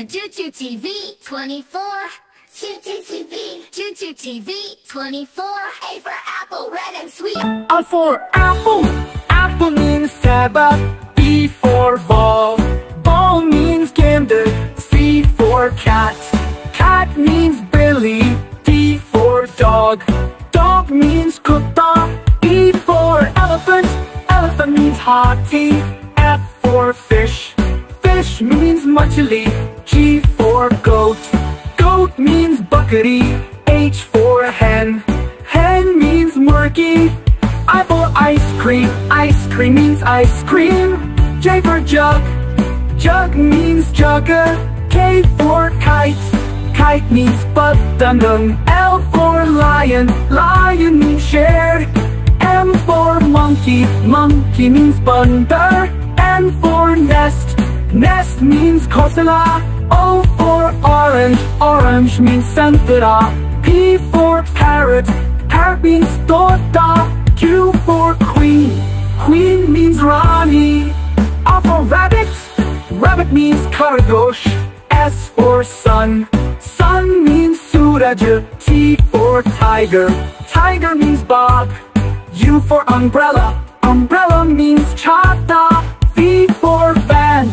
to Choo TV 24. Choo TV, Choo TV 24. A for apple, red and sweet. A for apple, apple means Sabbath. B for ball, ball means gander. C for cat, cat means Billy. D for dog, dog means kutta. E for elephant, elephant means hathi. F for fish, fish means machli. G for goat, goat means bakari. H for hen, hen means murky. I for ice cream means ice cream. J for jug, jug means jugger. K for kite, kite means patandang. L for lion, lion means shared. M for monkey, monkey means bandar. N for nest, nest means kosala. O for orange, orange means santara. P for parrot, parrot means tota. Q for queen, queen means rani. R for rabbit, rabbit means khargosh. S for sun, sun means suraj. T for tiger, tiger means bog. U for umbrella, umbrella means chata. V for van,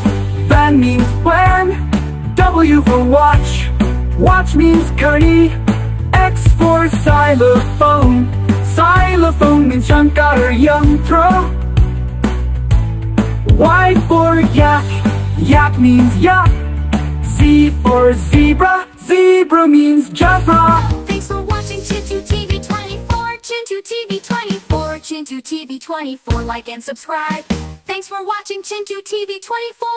van means when. W for watch, watch means curry. X for xylophone, xylophone means shankar yantra. Y for yak, yak means yak. Z for zebra, zebra means zebra. Thanks for watching Choo TV 24. Choo TV 24. Choo TV 24. Like and subscribe. Thanks for watching Choo TV 24.